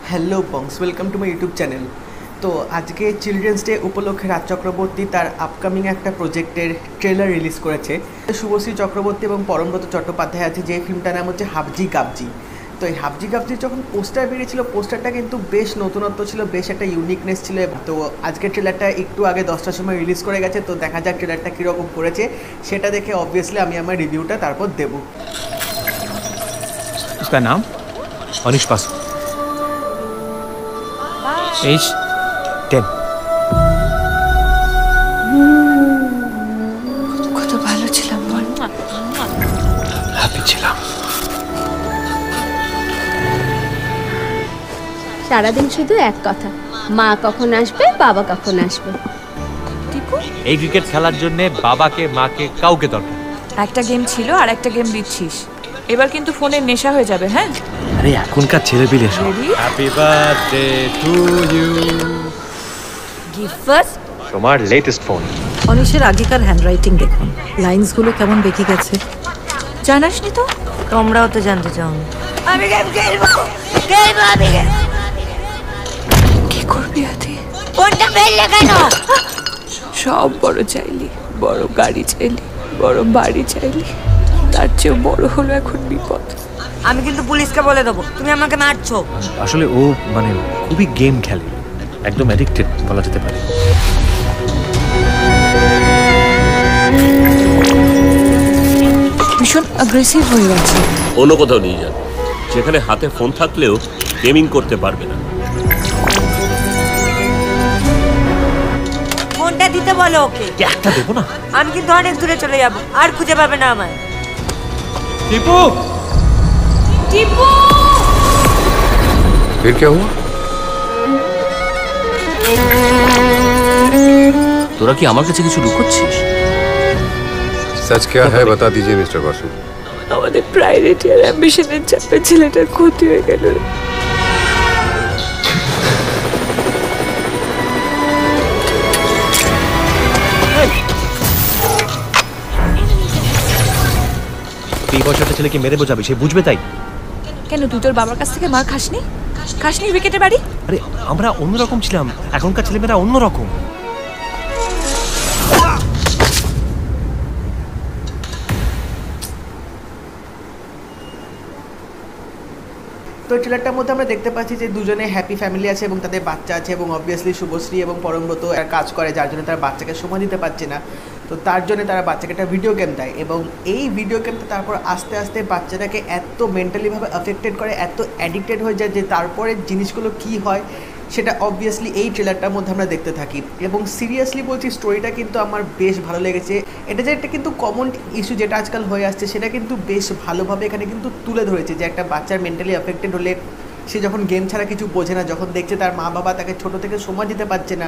Hello বংস, welcome to my YouTube channel. তো আজকে চিলড্রেন্স ডে উপলক্ষে রাজ চক্রবর্তী তার আপকামিং একটা প্রজেক্টের ট্রেলার রিলিজ করেছে। শুভশ্রী চক্রবর্তী এবং পরমব্রত চট্টোপাধ্যায় আছে, যে ফিল্মটার নাম হচ্ছে হাবজি গাবজি। তো এই হাবজি গাবজির যখন পোস্টার বেরিয়েছিল, পোস্টারটা কিন্তু বেশ নতুনত্ব ছিল, বেশ একটা ইউনিকনেস ছিল। তো আজকের ট্রেলারটা একটু আগে 10টার সময় রিলিজ করে গেছে, তো দেখা যাক ট্রেলারটা কীরকম করেছে। সেটা দেখে অবভিয়াসলি আমি আমার রিভিউটা তারপর দেবো। उसका नाम अनिश पासु, एज 10। কত ভালো ছিলাম বল, হ্যাপি ছিলাম। সারাদিন শুধু এক কথা, মা কখন আসবে, বাবা কখন আসবে। এই ক্রিকেট খেলার জন্য বাবাকে মাকে কাউকে দরকার। একটা গেম ছিল আর একটা গেম দিচ্ছিস, এবার কিন্তু ফোনের নেশা হয়ে যাবে। হ্যাঁ, আরে এখনকার ছেলেপিলে সব। Ready? Happy birthday to you. Gift first. তোমার লেটেস্ট ফোন। অনিশের আগেকার হ্যান্ডরাইটিং দেখুন, লাইন্সগুলো কেমন বেঁকে গেছে। জানাসনি তো? তোমরাও তো জানতে চাও। আমি গেম খেলবো, আমি গেম। কি করবি আদি? ফোনটা ফেললে কেন? সব বড় চাইলি, বড় গাড়ি চাইলি, বড় বাড়ি চাইলি, তার চেয়েও বড় হলো এখন বিপদ। আমি কিন্তু পুলিশকে বলে দেবো তুমি আমাকে মারছো। আসলে ও মানে খুবই গেম খেলে, একদম অ্যাডিক্টেড বলা যেতে পারে। ভীষণ অ্যাগ্রেসিভ হয়ে গেছে। অন্য কোথাও নিয়ে যান, যেখানে হাতে ফোন থাকলেও গেমিং করতে পারবে না। ফোনটা দিতে বলো ওকে। একটা দেবো না। আমি কিন্তু অনেক দূরে চলে যাব, আর খুঁজে পাবে না আমায়। টিপু, টিপু, फिर क्या हुआ? তোরা কি আমার কাছে কিছু লুকোচ্ছিস? सच क्या है बता दीजिए मिस्टर बासु। আমাদের প্রায়োরিটি আর অ্যাম্বিশনের চাপে ছেলেটার ক্ষতি হয়ে গেল। এই বছরটা ছেলেকে মেরে বোঝাবে, সে বুঝবে তাই। কেন তুই তোর বাবার কাছ থেকে মার খাসনি? খাসনি উইকেটে বাড়ি? আরে আমরা অন্যরকম ছিলাম, এখনকার ছেলেমেয়েরা অন্যরকম। তো ট্রেলারটার মধ্যে আমরা দেখতে পাচ্ছি যে দুজনে হ্যাপি ফ্যামিলি আছে এবং তাদের বাচ্চা আছে, এবং অবভিয়াসলি শুভশ্রী এবং পরমব্রত কাজ করে, যার জন্য তার বাচ্চাকে সময় দিতে পারছে না। তো তার জন্য তারা বাচ্চাকে একটা ভিডিও গেম দেয়, এবং এই ভিডিও গেমটা তারপর আস্তে আস্তে বাচ্চাটাকে এত মেন্টালিভাবে অ্যাফেক্টেড করে, এত অ্যাডিক্টেড হয়ে যায় যে তারপরে জিনিসগুলো কী হয় সেটা অবভিয়াসলি এই ট্রেলারটার মধ্যে আমরা দেখতে থাকি। এবং সিরিয়াসলি বলছি, স্টোরিটা কিন্তু আমার বেশ ভালো লেগেছে। এটা যে একটা কিন্তু কমন ইস্যু যেটা আজকাল হয়ে আসছে, সেটা কিন্তু বেশ ভালোভাবে এখানে কিন্তু তুলে ধরেছে, যে একটা বাচ্চার মেন্টালি অ্যাফেক্টেড হলে সে যখন গেম ছাড়া কিছু বোঝে না, যখন দেখছে তার মা বাবা তাকে ছোটো থেকে সময় দিতে পারছে না,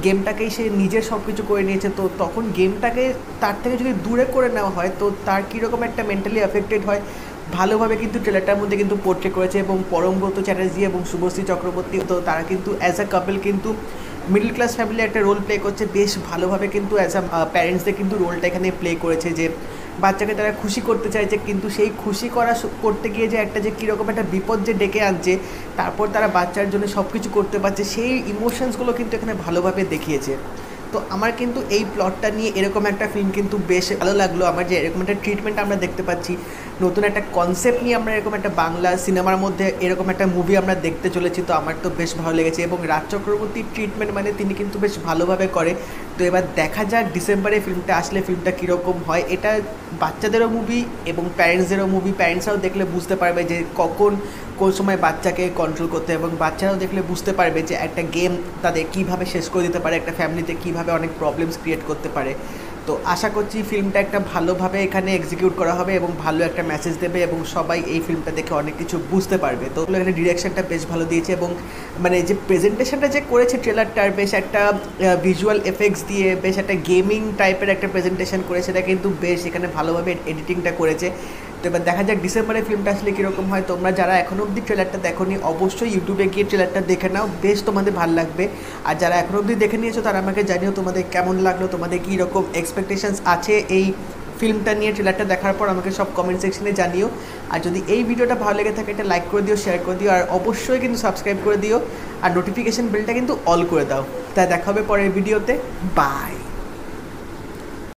গেমটাকেই সে নিজের সব কিছু করে নিয়েছে, তো তখন গেমটাকে তার থেকে যদি দূরে করে নেওয়া হয় তো তার কীরকম একটা মেন্টালি অ্যাফেক্টেড হয় ভালোভাবে কিন্তু ট্রেলারটার মধ্যে কিন্তু পোর্ট্রে করেছে। এবং পরমব্রত চ্যাটার্জি এবং শুভশ্রী চক্রবর্তী, তো তারা কিন্তু অ্যাজ আ কাপল কিন্তু মিডল ক্লাস ফ্যামিলি একটা রোল প্লে করছে, বেশ ভালোভাবে কিন্তু অ্যাজ আ প্যারেন্টসদের কিন্তু রোলটা এখানে প্লে করেছে, যে বাচ্চাকে তারা খুশি করতে চাইছে, কিন্তু সেই খুশি করতে গিয়ে যে একটা যে কীরকম একটা বিপদ যে ডেকে আনছে, তারপর তারা বাচ্চার জন্য সব কিছু করতে পারছে, সেই ইমোশনসগুলো কিন্তু এখানে ভালোভাবে দেখিয়েছে। তো আমার কিন্তু এই প্লটটা নিয়ে এরকম একটা ফিল্ম কিন্তু বেশ ভালো লাগলো আমার, যে এরকম একটা ট্রিটমেন্ট আমরা দেখতে পাচ্ছি, নতুন একটা কনসেপ্ট নিয়ে আমরা এরকম একটা বাংলা সিনেমার মধ্যে এরকম একটা মুভি আমরা দেখতে চলেছি। তো আমার তো বেশ ভালো লেগেছে, এবং রাজ চক্রবর্তীর ট্রিটমেন্ট মানে তিনি কিন্তু বেশ ভালোভাবে করে। তো এবার দেখা যাক ডিসেম্বরে ফিল্মটা আসলে ফিল্মটা কীরকম হয়। এটা বাচ্চাদেরও মুভি এবং প্যারেন্টসদেরও মুভি, প্যারেন্টসরাও দেখলে বুঝতে পারবে যে কোন সময় বাচ্চাকে কন্ট্রোল করতে, এবং বাচ্চারাও দেখলে বুঝতে পারবে যে একটা গেম তাদের কীভাবে শেষ করে দিতে পারে, একটা ফ্যামিলিতে কীভাবে অনেক প্রবলেমস ক্রিয়েট করতে পারে। তো আশা করছি ফিল্মটা একটা ভালোভাবে এখানে এক্সিকিউট করা হবে এবং ভালো একটা মেসেজ দেবে, এবং সবাই এই ফিল্মটা দেখে অনেক কিছু বুঝতে পারবে। তো এখানে ডিরেকশনটা বেশ ভালো দিয়েছে, এবং মানে যে প্রেজেন্টেশনটা যে করেছে ট্রেলারটার, বেশ একটা ভিজুয়াল এফেক্টস দিয়ে বেশ একটা গেমিং টাইপের একটা প্রেজেন্টেশন করেছে, সেটা কিন্তু বেশ এখানে ভালোভাবে এডিটিংটা করেছে। তো এবার দেখা যাক ডিসেম্বরে ফিল্মটা আসলে কীরকম হয়। তোমরা যারা এখনও অবধি ট্রেলারটা দেখোনি, অবশ্যই ইউটিউবে গিয়ে ট্রেলারটা দেখে নাও, বেশ তোমাদের ভালো লাগবে। আর যারা এখনও অবধি দেখে নিয়েছো তারা আমাকে জানিও তোমাদের কেমন লাগলো, তোমাদের কী রকম এক্সপেকটেশনস আছে এই ফিল্মটা নিয়ে ট্রেলারটা দেখার পর আমাকে সব কমেন্ট সেকশনে জানিও। আর যদি এই ভিডিওটা ভালো লেগে থাকে এটা লাইক করে দিও, শেয়ার করে দিও, আর অবশ্যই কিন্তু সাবস্ক্রাইব করে দিও, আর নোটিফিকেশন বেলটা কিন্তু অল করে দাও। তাই দেখা হবে পরের ভিডিওতে। বাই।